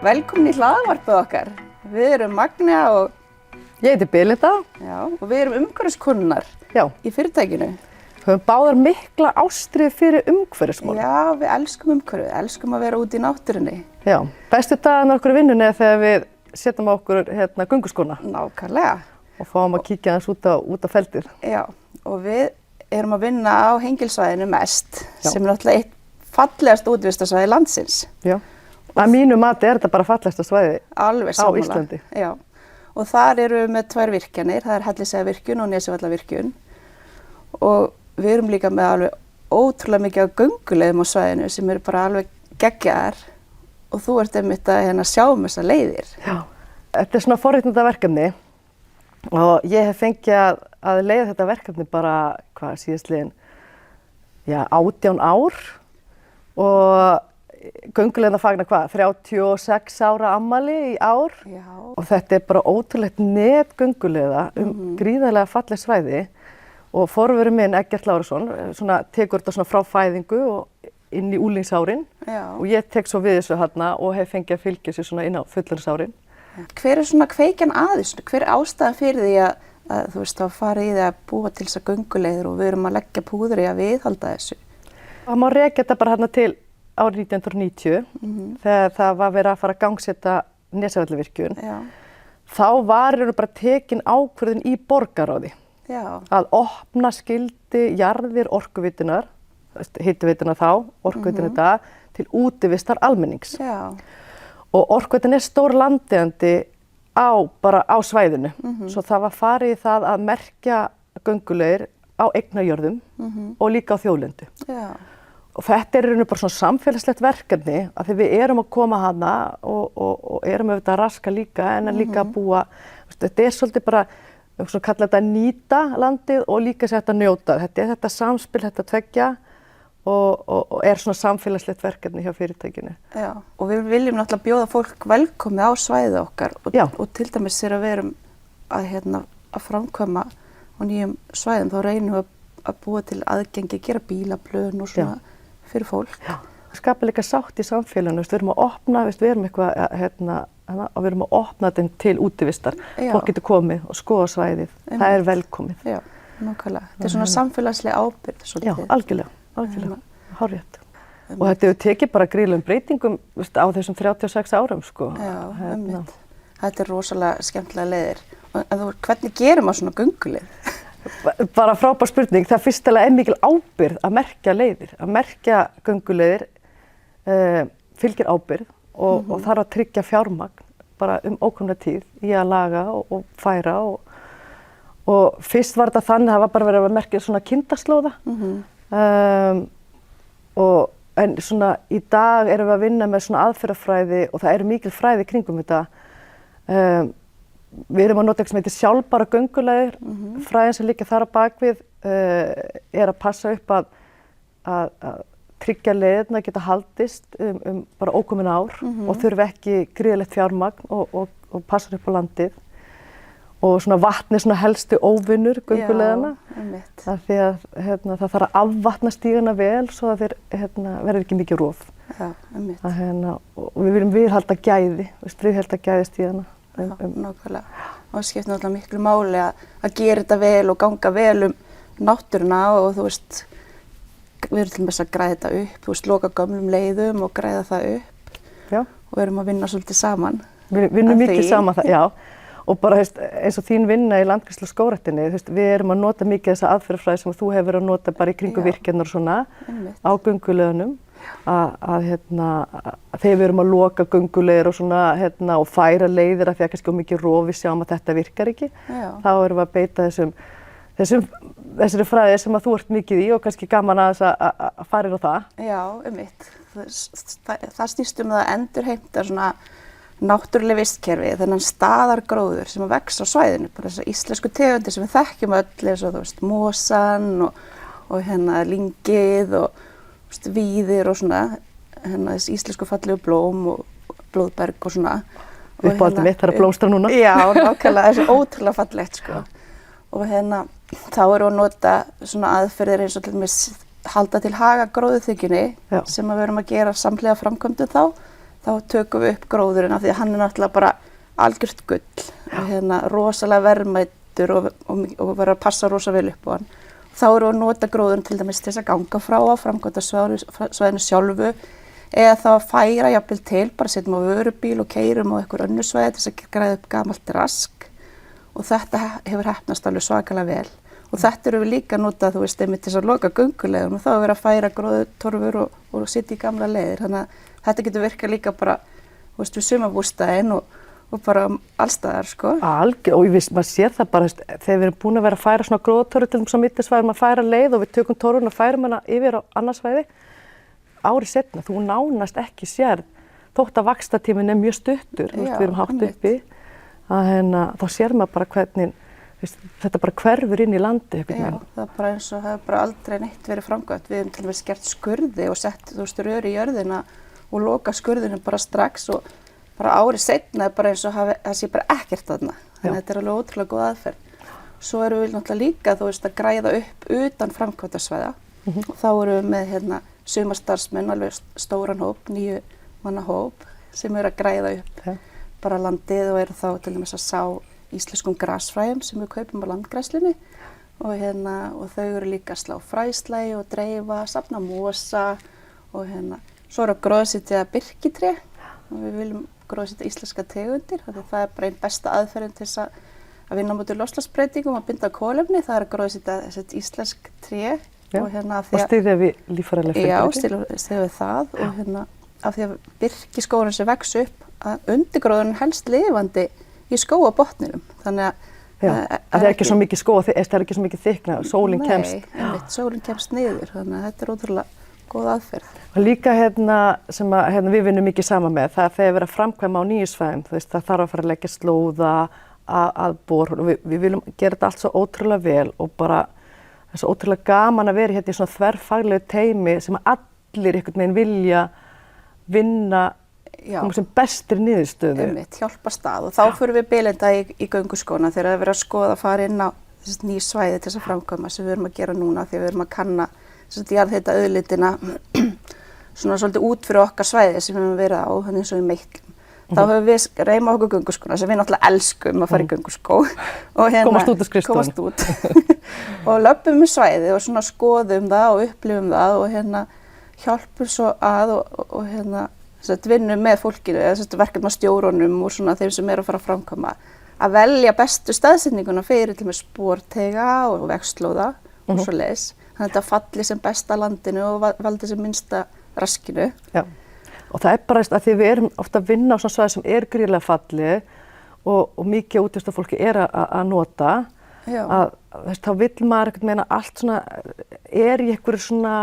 Velkomin í hlaðvarpið okkar. Við erum Magnea og Ég heiti Belinda. Já, og við erum umhverfiskonunnar í fyrirtækinu. Við höfum báðar mikla ástríðu fyrir umhverfismál. Já, við elskum umhverfið, elskum að vera úti í náttúrunni. Já, bestu dagarnir okkur í vinnunni er þegar við setjum á okkur gönguskóna. Nákvæmlega. Og fáum að kíkja aðeins út á feldið. Já, og við erum að vinna á Hengilssvæðinu mest, sem er náttúrulega eitt fallegast útivistarsvæði landsins. Já. Að mínu mati er þetta bara fallegasta svæði á Íslandi. Já, og þar eru við með 2 virkjanir, það er Hellisheiðarvirkjun og Nesjavallavirkjun. Og við erum líka með alveg ótrúlega mikið af gönguleiðum á svæðinu sem eru bara alveg geggjaðar og þú ert einmitt að sjá þessar leiðir. Já, þetta er svona forréttindaverkefni og ég hef fengið að leiða þetta verkefni bara síðastliðin 18 ár og gönguleiðina fagna 36 ára afmæli í ár. Já. Og þetta er bara ótrúlegt net gönguleiða gríðarlega falleg svæði og forveri minn Eggert Lárusson tekur þetta frá fæðingu og inn í úlingsárin. Já. Og ég tek svo við þessu þarna og hef fengið að fylgja þessu inn á fullorðinsárin. Hver er kveikjan að þessu? Hver er ástæðan fyrir því að þú veist að fara í það að búa til þessar gönguleiðir og við erum að leggja púður í að viðhalda þessu? Það má rekja þetta bara til árið 1990 þegar það var verið að fara að gangsetta Nesjavallavirkjun. Já. Þá var bara tekin ákvörðun í borgarráði að opna skyldi jarðir Orkuveitunar, hitaveituna þá, Orkuveituna í dag, til útivistar almennings. Já. Og Orkuveitan er stór landeigandi bara á svæðinu. Svo það var farið í það að merkja gönguleiðir á eignarjörðum og líka á þjóðlendu. Já. Og þetta er bara svona samfélagslegt verkefni að því við erum að koma hana og erum auðvitað að raska líka en líka að búa, þetta er svolítið bara, svona kalla þetta að nýta landið og líka sér að njóta. Þetta er þetta samspil, þetta tveggja og er svona samfélagslegt verkefni hjá fyrirtækinu. Já, og við viljum náttúrulega bjóða fólk velkomið á svæðið okkar og til dæmis þegar við erum að framkvæma á nýjum svæðum þá reynum við að búa til aðgengi, gera bílaplön og svona fyrir fólk. Já, það skapar líka sátt í samfélaginu, við erum að opna, við erum og við erum að opna þetta til útivistar. Fólk getur komið og skoða svæðið, það er velkomið. Já, nákvæmlega. Þetta er svona samfélagsleg ábyrgð svolítið. Já, algjörlega, hárrétt. Og þetta hefur tekið bara gríðlegum breytingum á þessum 36 árum, sko. Já, einmitt. Þetta er rosalega skemmtilega leiðir. En hvernig gerum maður svona gönguleið? Bara frábær spurning. Það fyrstilega er mikil ábyrgð að merkja leiðir. Að merkja gönguleiðir fylgir ábyrgð og þarf að tryggja fjármagn bara ókomna tíð í að laga og færa. Og fyrst var þetta þannig að það var bara verið að merkja svona kindaslóða. En svona í dag erum við að vinna með svona aðferðafræði og það eru mikil fræði kringum þetta. Við erum að nota eitthvað sem heitir sjálfbæra gönguleiðir. Fræðin sem liggja þar á bakvið er að passa upp að tryggja leiðirna geta haldist bara ókomin ár og þurfi ekki gríðarlegt fjármagn og passa upp á landið. Og svona vatn er svona helsti óvinur gönguleiðanna. Af því að það þarf að afvatna stígana vel svo að þeir verður ekki mikið rof. Já, einmitt. Og við viljum viðhalda gæði, viðhalda gæði stígana. Nákvæmlega. Og það skiptir náttúrulega miklu máli að gera þetta vel og ganga vel náttúruna og þú veist, við erum til dæmis að græða þetta upp, þú veist, loka gömlum leiðum og græða það upp. Já. Og við erum að vinna svolítið saman. Við vinnum mikið saman það, já. Og bara eins og þín vinna í landgræðslu og skógræktinni, við erum að nota mikið þessa aðferðafræði sem þú hefur að nota bara í kringum virkjanir og svona á gönguleiðunum. Þegar við erum að loka gönguleiðir og svona og færa leiðir af því að kannski mikið rof við sjáum að þetta virkar ekki. Þá erum við að beita þessari fræði sem að þú ert mikið í og kannski gaman að fara inn á það. Já, einmitt. Það snýst það að endurheimta svona náttúruleg vistkerfi, þennan staðargróður sem að vex á svæðinu, bara þessar íslensku tegundir sem við þekkjum öll, eins og þú veist, mosann og lyngið og víðir og svona, þessi íslensku fallegu blóm og blóðberg og svona. Uppáhaldið mitt, það er að blómstra núna. Já, nákvæmlega, þessi ótrúlega fallegt, sko. Og þá erum við að nota svona aðferðir eins og til dæmis halda til haga gróðurþekjunni sem við erum að gera samhliða framkvæmdum þá. þá tökum við upp gróðurinn af því að hann náttúrulega bara algjört gull og rosalega verðmætur og verður að passa rosa vel upp á hann. Þá erum við að nota gróðurinn til dæmis til þess að ganga frá á framkvæmdasvæðinu sjálfu eða þá að færa jafnvel til, bara setjum á vörubíl og keyrum á einhver önnur svæði til þess að græða upp gamalt rask og þetta hefur heppnast alveg svakalega vel. Og þetta eru við líka notað, þú veist, einmitt til þess að loka gönguleiðum og þá er verið að færa gróðurtorfur og setja í gamla leiðir. Þannig að þetta getur virkað líka bara, þú veist, við sumarbústaðinn og bara allstaðar, sko. Og maður sér það bara, þegar við erum búin að vera að færa svona gróðurtorfur til þess að mittisvæðum að færa leið og við tökum torfuna og færum hana yfir á annars svæði, árið seinna, þú nánast ekki sérð, þótt að vaxtartíminn er mjög stuttur, við erum hátt uppi, þá sér maður bara hvernig þetta bara hverfur inn í landi. Já, það er bara eins og það er bara aldrei neitt verið framkvæmt. Við höfum til dæmis gert skurði og sett, þú veist, rör í jörðina og loka skurðinu bara strax og bara árið seinna er bara eins og það sé bara ekkert þarna. Þannig að þetta er alveg ótrúlega góð aðferð. Svo erum við náttúrulega líka, þú veist, að græða upp utan framkvæmdasvæða og þá erum við með sumarstarfsmenn, alveg stóran hóp, 9 manna hóp sem eru að græða upp bara landið og eru þá til dæmis að sá íslenskum grasfræjum sem við kaupum á landgræðslunni og þau eru líka að slá fræslægi og dreifa, safna mosa og svo eru að gróðsetja birkitré og við viljum gróðsetja íslenska tegundir það er bara einn besta aðferðin til þess að vinna móti loftslagsbreytingum og binda kolefni, það er að gróðsetja íslensk tré og styðja við líffræðileg fjölbreytni. Já, styðja við það og af því að birkiskógurinn sem vex upp að undirgróðurinn helst lifandi í skógabotninum, þannig að það er ekki svo mikið það er ekki svo mikið þykna, sólin kemst. Nei, sólin kemst niður, þannig að þetta er ótrúlega góð aðferð. Og líka sem við vinnum mikið saman með, það er þegar við erum að framkvæma á nýju svæðum, það þarf að fara að leggja slóða að borholu, við viljum gera þetta allt svo ótrúlega vel og bara það er svo ótrúlega gaman að vera hérna í svona þverfaglegu teymi sem allir einhvern veginn vilja vinna sem bestri niðurstöðu. Hjálpa stað og þá fyrir við bilenda í gönguskóna þegar það verið að skoða að fara inn á ný svæði til þess að framkvæma sem við erum að gera núna því við erum að kanna jarðhitaauðlindina svona svolítið út fyrir okkar svæði sem við höfum verið á, þannig eins og í Meitlum. Þá höfum við reymað okkur gönguskóna sem við náttúrulega elskum að fara í gönguskó og komast út á skrifstofuna. Komast út og löpum svæðið og svona skoðum það og upplifum það og hjálpum svo að og vinnum með fólkinu, eða verkefnastjórunum og svona þeim sem eru að fara að framkvæma að velja bestu staðsetninguna fyrir til með sporteiga og vegslóða og svoleiðis. Þannig að þetta falli sem best að landinu og valdi sem minnsta raskinu. Já, og það er bara að því við erum ofta að vinna á svona svæði sem er gríðarlega falli og mikið útvistarfólki er að nota að þá vill maður einhvern veginn að allt svona er í einhverju svona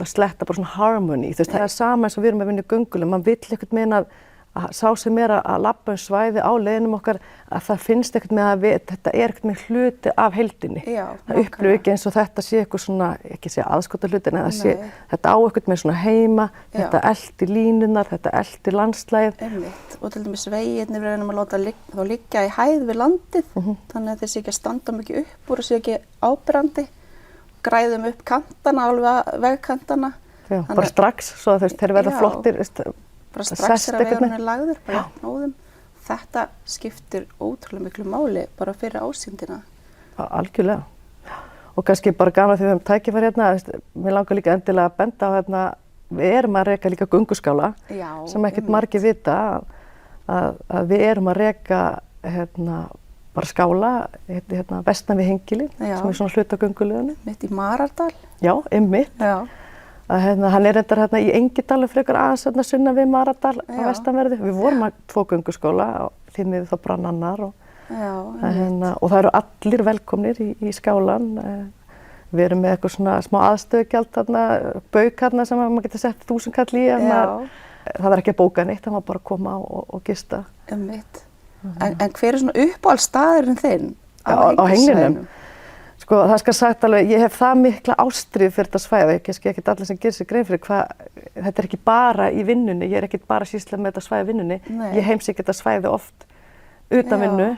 sletta bara svona harmony, það er sama eins og við erum að vinna í göngulum, maður vill einhvern veginn að sá sem er að labba svæði á leiðinum okkar að það finnst einhvern veginn að þetta er einhvern veginn hluti af heildinni. Það upplifir ekki eins og þetta sé eitthvað svona, ekki sé aðskota hluti, en þetta á einhvern veginn svona heima, þetta elti línunar, þetta elti landslægið. Einmitt, og til dæmis vegirnir við reynum að láta þá liggja í hæð við landið, þannig að þeir sé ekki að standa mikið upp úr og sé ekki áberandi. Græðum upp kantana, alveg vegkantana. Já, bara strax, svo að þeir verða flottir. Bara strax þegar vegurinn er lagður, bara nóðum. Þetta skiptir ótrúlega miklu máli bara fyrir ásýndina. Algjörlega. Og kannski bara gaman þegar við höfum tækifæri hérna, mér langar líka endilega að benda á við erum að reka líka gönguskála, sem ekkert margir vita, að við erum að reka bara skála vestan við Hengilinn sem er svona hluti á gönguleiðinni. Mitt í Marardal? Já, einmitt. Hann er reyndar í Engidal frekar aðeins sunnan við Marardal á vestanverðu. Við vorum að 2 gönguskóla og því miður þá brann annar og það eru allir velkomnir í skálan. Við erum með eitthvað svona smá aðstöðugjald bauk sem maður getur sett 1000 kall í. Það er ekki að bóka neitt, það var bara að koma og gista. Einmitt. En hver er svona uppáhaldsstaðurinn þinn á Henglinum? Sko, það skal sagt alveg, ég hef það mikla ástríð fyrir þetta svæði, kannski ekkert allir sem gerir sér grein fyrir þetta er ekki bara í vinnunni, ég er ekkert bara að sýsla með þetta svæði í vinnunni, ég heimsæki þetta svæði oft utan vinnu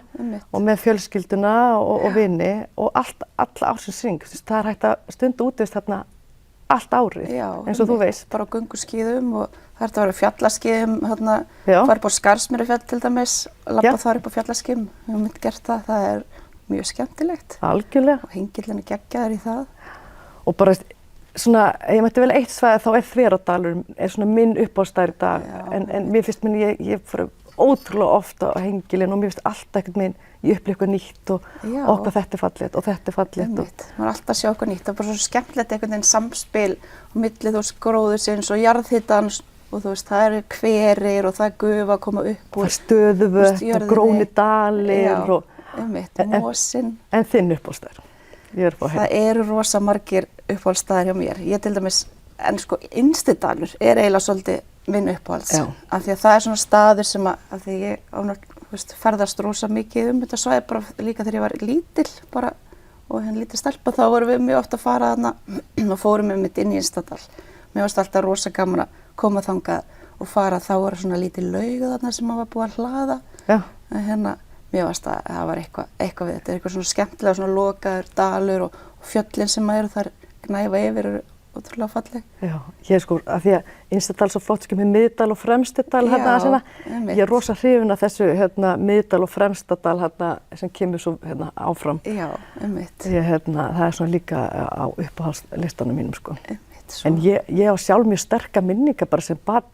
og með fjölskylduna og vini og alla ársins hring. Það er hægt að stunda útivist þarna allt árið, eins og þú veist. Bara á gönguskíðum og það er að vera fjallaskíðum, hérna, fara upp á Skarðsmýrarfjall til dæmis, labba þar upp á fjallaskíðum. Við höfum myndi gert það, það er mjög skemmtilegt. Algjörlega. Og hengillinn er geggjaður í það. Og bara svona, ég mætti vel eitt svæði þá Þverárdalur er svona minn uppáhaldsstaður í dag, en mér finnst ég fór ótrúlega ofta á hengilinn og mér finnst alltaf einhvern veginn ég upplifa eitthvað nýtt og okkar þetta er fallegt og þetta er fallegt. Maður er alltaf að sjá eitthvað nýtt, það er bara svo skemmtilegt einhvern veginn samspil á milli þú veist gróðursins og jarðhitans og þú veist það eru hverir og það er gufa að koma upp úr. Það er stöðuvötn og grónir dalir og mosinn. En þinn uppáhaldsstaður? Það eru rosa margir uppáhaldsstaðir hjá mér. Ég til dæmis, en sko Innstidalur er eiginlega svolítið minn uppáhalds. Af því að það er svona staður sem að því ég ferðast rosa mikið þetta svæði bara líka þegar ég var lítil bara og hérna lítil stelpa þá vorum við mjög oft að fara þarna og fórum við mitt inn í Innstadal. Mér varst alltaf rosa gaman að koma þangað og fara þá voru svona lítil laug þarna sem maður var búið að hlaða. En hérna mér varst að það var eitthvað við þetta, eitthvað svona skemmtilega svona lokaður dalur og fjöllin sem eru þar gnæfa yfir eru ótrúlega falleg. Já, ég sko, af því að Innstadal svo flott með Miðdal og Fremstadal hérna svona. Ég er rosa hrifin af þessu hérna Miðdal og Fremstadal hérna sem kemur svo hérna áfram. Já, einmitt. Það er svona líka á uppáhaldslistanum mínum sko. En ég á sjálf mjög sterka minningar bara sem barn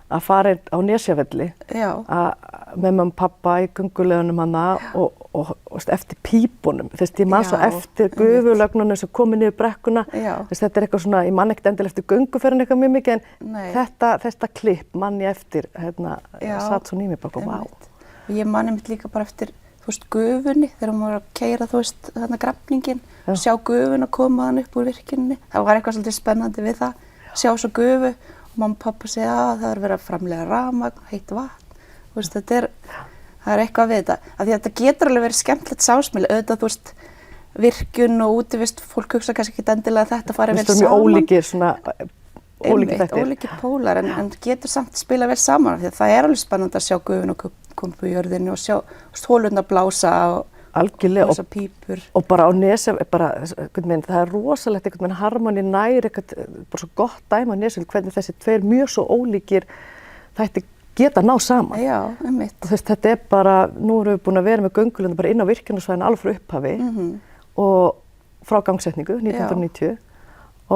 að fara á Nesjavelli með mamma og pappa í gönguleiðunum hana og eftir pípunum. Ég man svo eftir gufulögnunum sem komið niður brekkuna. Þetta er eitthvað svona, ég man ekkert endilega eftir gönguferðin eitthvað mjög mikið en þetta klipp man ég eftir, satt svo nýmið bara og vá. Ég man einmitt líka bara eftir gufunni þegar maður var að keyra þarna grafningin, sjá gufuna koma hann upp úr virkjunni. Það var eitthvað svolítið spennandi við það, sjá svo gufu. Mamma og pappa segja að það er verið að framleiða rafmagn, heitt vatn. Það er eitthvað við þetta. Af því að þetta getur alveg verið skemmtilegt samspil. Auðvitað, virkjun og útivist, fólk hugsa kannski ekki endilega að þetta fari vel saman. Mjög ólíkir svona, ólíkir þættir. Ólíkir pólar, en getur samt spila vel saman. Af því að það er alveg spennandi að sjá gufun og koma upp í jörðinu og sjá hólurnar blása og algjörlega pípur. Og bara á Nesjavelli, það er rosalegt einhvern veginn harmoni nær bara svo gott dæmi á Nesjavelli hvernig þessi tveir mjög svo ólíkir þættir geta ná saman. Já, einmitt. Og þetta er bara, nú erum við búin að vera með göngulunda bara inn á virkjunarsvæðinu alveg frá upphafi og frá gangsetningu 1990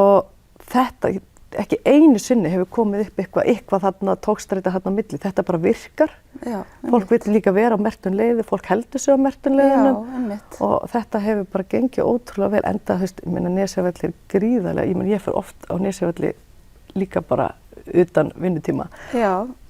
og þetta ekki einu sinni hefur komið upp eitthvað þarna tókstreita þarna á milli. Þetta bara virkar. Fólk vill líka vera á merktum leiði, fólk heldur sig á merktum leiðunum og þetta hefur bara gengið ótrúlega vel enda, ég meina Nesjavelli er gríðarlega, ég fer oft á Nesjavelli líka bara utan vinnutíma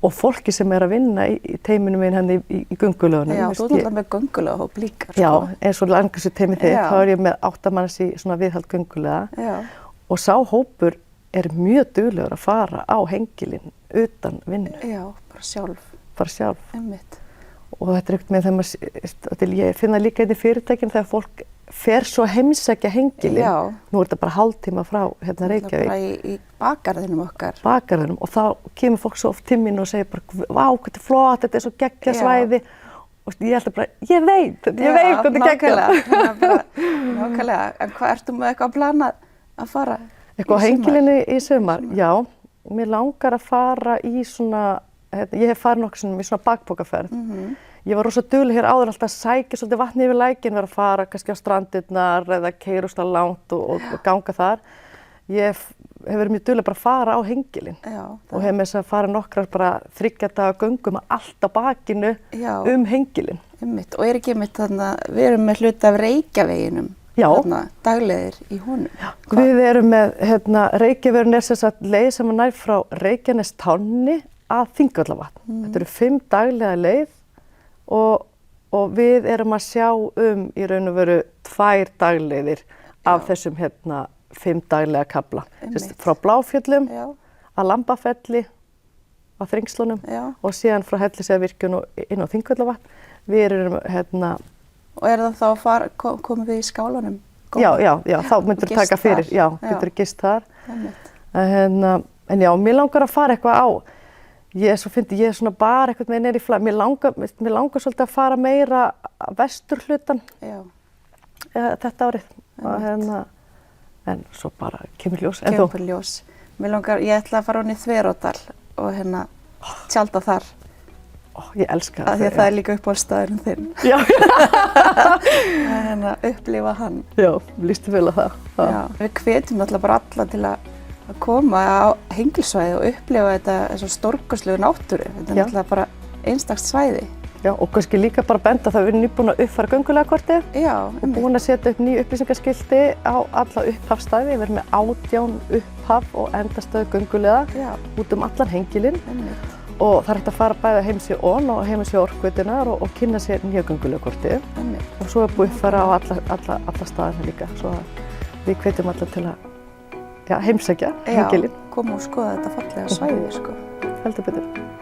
og fólki sem er að vinna í teiminum minn henni í göngulögunum. Já, þú ert alltaf með göngulöguhóp líka. Já, eins og langarsu teimi þitt, þá er ég með 8 manns í svona viðhald göngulega og sá hópur er mjög duglegur að fara á hengilinn utan vinnu. Já, bara sjálf. Bara sjálf. Einmitt. Og þetta er ekkert með ég finna líka í fyrirtækjum þegar fólk fer svo að heimsækja hengilinn. Nú er þetta bara hálftíma frá hérna Reykjavík. Bara í bakgarðinum okkar. Bakgarðinum og þá kemur fólk svo oft til mín og segir bara, vá, hvað þetta er flott, þetta er svo geggjað svæði. Og ég held bara, ég veit hvað þetta er geggjað. Nákvæmlega. En hvað ertu með eitthvað að plana að fara? Eitthvað á hengilinni í sumar? Já, mér langar að fara í svona, ég hef farið nokkuð í svona bakpokaferð. Ég var rosa dugleg hér áður alltaf að sækja svolítið vatni yfir lækinn, vera að fara kannski á strandirnar eða keyra úrslega langt og ganga þar. Ég hef verið mjög dugleg bara að fara á hengilinn og hef með þess að fara nokkrar bara 3 daga göngum allt á bakinu hengilinn. Einmitt. Og er ekki einmitt þarna, við erum með hluta af Reykjaveginum. Dagleiðir í honum. Við erum með, Reykjavegurinn er sem sagt leið sem nær frá Reykjanestánni að Þingvallavatn. Þetta eru 5 daglega leið og við erum að sjá í raun og veru 2 dagleiðir af þessum 5 daglega kafla. Frá Bláfjöllum að Lambafelli að Þringslunum og síðan frá Helliseyjarvirkjun og inn á Þingvallavatn. Við erum Og er það þá að fara, komum við í skálanum? Já, þá myndur þú taka fyrir, getur þú gist þar. En já, mér langar að fara eitthvað á. Ég er svona bara eitthvað með neyri flag. Mér langar svolítið að fara meira vesturhlutan þetta árið. en svo bara kemur ljós. En þú? Kemur ljós. Mér langar, ég ætla að fara hún í Þveródal og tjalda þar. Ég elska Af því að það er líka uppáhaldsstaðurinn þinn. Já. Að upplifa hann. Já, lístu vel á það. Já. Við hvetjum náttúrulega bara alla til að koma á Hengilssvæði og upplifa þetta eins og stórkostlegu náttúru. Þetta er náttúrulega bara einstakt svæði. Já, og kannski líka bara benda það, við erum nýbúin að uppfæra göngulegakortið. Já, og búin að setja upp ný upplýsingaskilti á alla upphafsstaði. Við erum með 18 upphaf og endastöð göngulega út allan Hengilinn. Og það er hægt að fara bæði heimasíðu ON og heimasíðu Orkuveitunnar og kynna sér nýja göngulegakortið. Og svo er búið uppfæra á alla staðina líka. Svo við hvetjum alla til að heimsækja Hengilinn. Já, koma og skoða þetta fallega svæði, sko. Heldur betur.